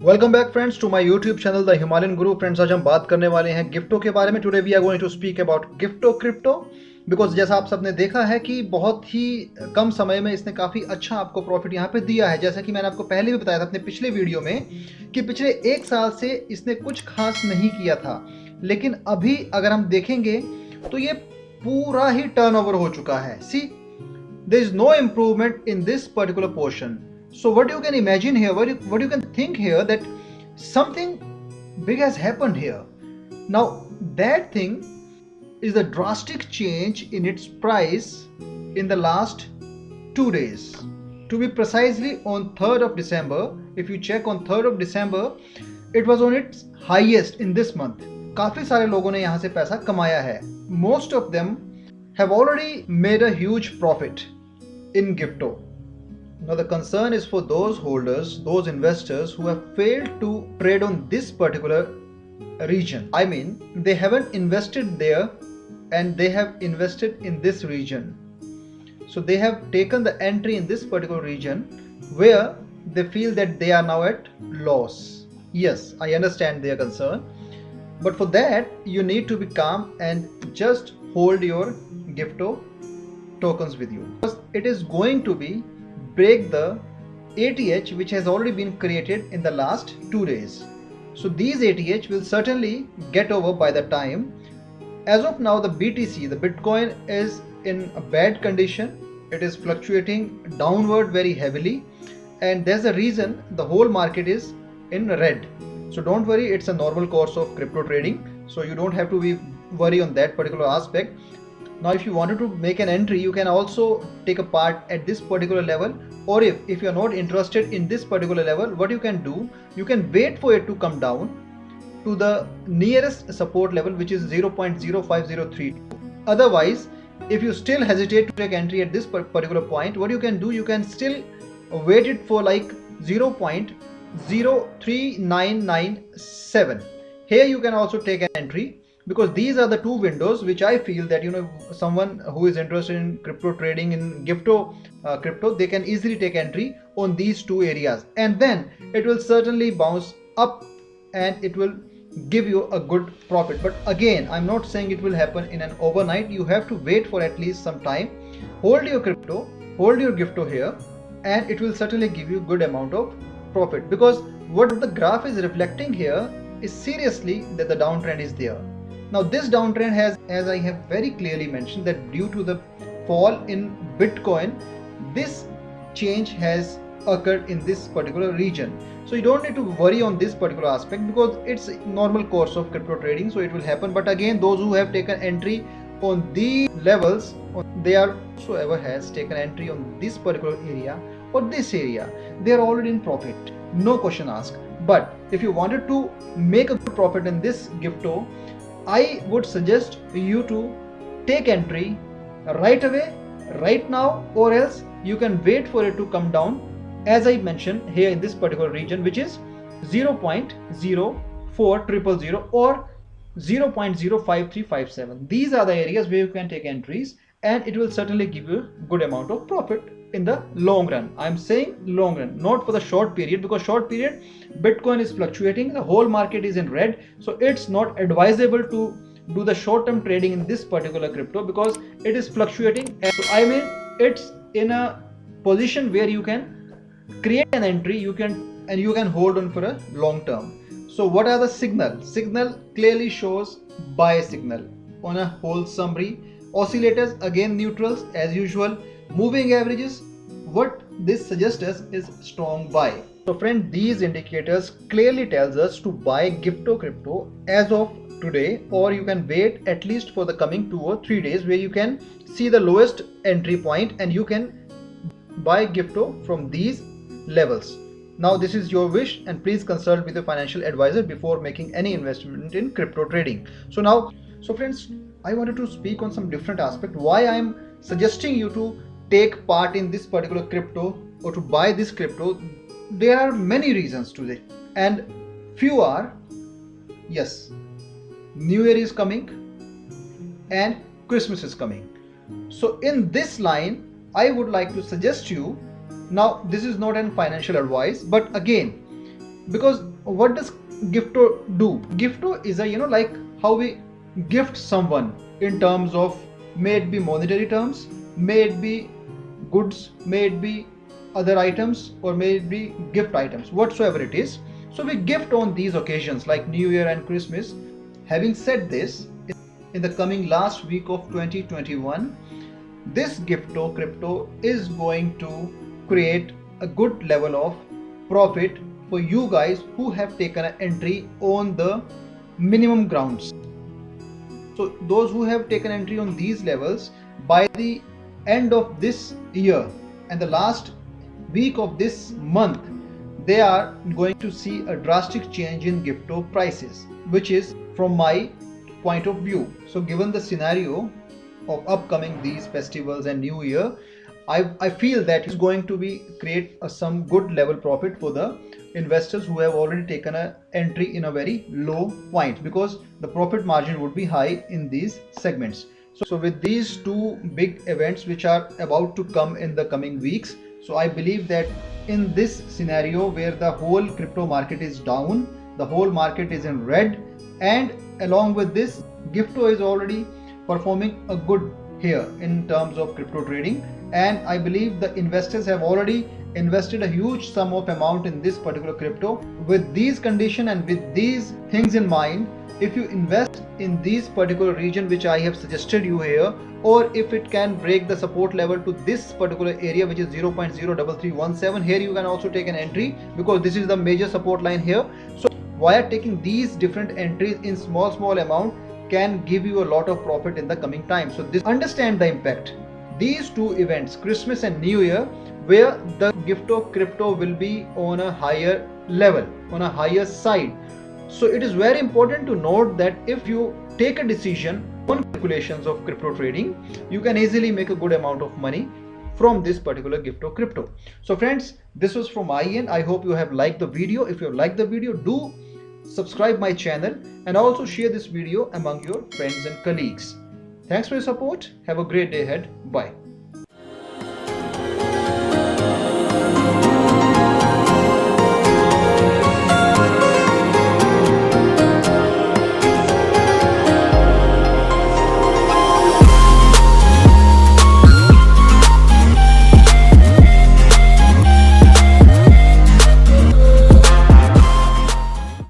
Welcome back friends to my YouTube channel the Himalayan Guru. Friends, आज हम बात करने वाले हैं गिफ्टो के बारे में। Today we are going to speak about Gifto crypto because जैसा आप सबने देखा है कि बहुत ही कम समय में इसने काफ़ी अच्छा आपको प्रॉफिट यहाँ पे दिया है। जैसा कि मैंने आपको पहले भी बताया था अपने पिछले वीडियो में कि पिछले एक साल से इसने कुछ खास नहीं किया था, लेकिन अभी अगर हम देखेंगे तो ये पूरा ही टर्नओवर हो चुका है। See, there is no improvement in this particular portion. So what you can imagine here, what you can think here, that something big has happened here. Now that thing is a drastic change in its price in the last 2 days. To be precisely on 3rd of December, if you check on 3rd of December, it was on its highest in this month. काफी सारे लोगों ने यहाँ से पैसा कमाया है. Most of them have already made a huge profit in Gifto. Now the concern is for those holders, those investors who have failed to trade on this particular region. I mean, they haven't invested there and they have invested in this region. So they have taken the entry in this particular region where they feel that they are now at loss. Yes, I understand their concern, but for that you need to be calm and just hold your Gifto tokens with you, because it is going to be break the ATH which has already been created in the last 2 days. So these ATH will certainly get over by the time. As of now, the BTC, the Bitcoin, is in a bad condition. It is fluctuating downward very heavily, and there's a reason the whole market is in red. So don't worry, it's a normal course of crypto trading, so you don't have to be worry on that particular aspect. Now if you wanted to make an entry, you can also take a part at this particular level, or if you are not interested in this particular level, what you can do, you can wait for it to come down to the nearest support level, which is 0.05032. Otherwise, if you still hesitate to take entry at this particular point, what you can do, you can still wait it for like 0.03997. Here you can also take an entry, because these are the two windows which I feel that someone who is interested in crypto trading in Gifto crypto, they can easily take entry on these two areas, and then it will certainly bounce up and it will give you a good profit. But again, I'm not saying it will happen in an overnight. You have to wait for at least some time. Hold your crypto, hold your Gifto here, and it will certainly give you good amount of profit, because what the graph is reflecting here is seriously that the downtrend is there. Now this downtrend has, as I have very clearly mentioned, that due to the fall in Bitcoin, this change has occurred in this particular region. So you don't need to worry on this particular aspect, because it's a normal course of crypto trading, so it will happen. But again, those who have taken entry on these levels, they are, whosoever has taken entry on this particular area or this area, they are already in profit, no question asked. But if you wanted to make a good profit in this Gifto, I would suggest you to take entry right away, right now, or else you can wait for it to come down, as I mentioned here in this particular region, which is 0.04000 or 0.05357. These are the areas where you can take entries, and it will certainly give you a good amount of profit in the long run. I'm saying long run, not for the short period, because short period Bitcoin is fluctuating, the whole market is in red, so it's not advisable to do the short term trading in this particular crypto, because it is fluctuating. So I mean, it's in a position where you can create an entry, you can hold on for a long term. So what are the signal clearly shows buy signal on a whole summary. Oscillators, again neutrals as usual. Moving averages, what this suggests us is strong buy. So friend, these indicators clearly tells us to buy Gifto crypto as of today, or you can wait at least for the coming 2 or 3 days, where you can see the lowest entry point and you can buy Gifto from these levels. Now this is your wish, and please consult with a financial advisor before making any investment in crypto trading. So friends, I wanted to speak on some different aspect why I am suggesting you to take part in this particular crypto or to buy this crypto. There are many reasons to it, and few are, yes, New Year is coming and Christmas is coming. So in this line, I would like to suggest you, now this is not an financial advice, but again, because what does Gifto do? Gifto is a, like how we gift someone in terms of, may it be monetary terms, may it be goods, may it be other items, or may it be gift items, whatsoever it is. So we gift on these occasions like New Year and Christmas. Having said this, in the coming last week of 2021, this Gifto crypto is going to create a good level of profit for you guys who have taken an entry on the minimum grounds. So those who have taken entry on these levels, by the end of this year and the last week of this month, they are going to see a drastic change in Gifto prices, which is from my point of view. So given the scenario of upcoming these festivals and New Year, I feel that it's going to be create some good level profit for the investors who have already taken an entry in a very low point, because the profit margin would be high in these segments. So with these two big events which are about to come in the coming weeks, so I believe that in this scenario where the whole crypto market is down, the whole market is in red, and along with this, Gifto is already performing a good here in terms of crypto trading, and I believe the investors have already invested a huge sum of amount in this particular crypto. With these conditions and with these things in mind, if you invest in this particular region which I have suggested you here, or if it can break the support level to this particular area which is 0.03317, here you can also take an entry, because this is the major support line here. So via taking these different entries in small amount can give you a lot of profit in the coming time. So this, understand the impact. These two events, Christmas and New Year, where the Gifto crypto will be on a higher level, on a higher side. So it is very important to note that if you take a decision on calculations of crypto trading, you can easily make a good amount of money from this particular Gifto crypto. So friends, this was from my end. I hope you have liked the video. If you have liked the video, do subscribe my channel and also share this video among your friends and colleagues. Thanks for your support. Have a great day ahead. Bye.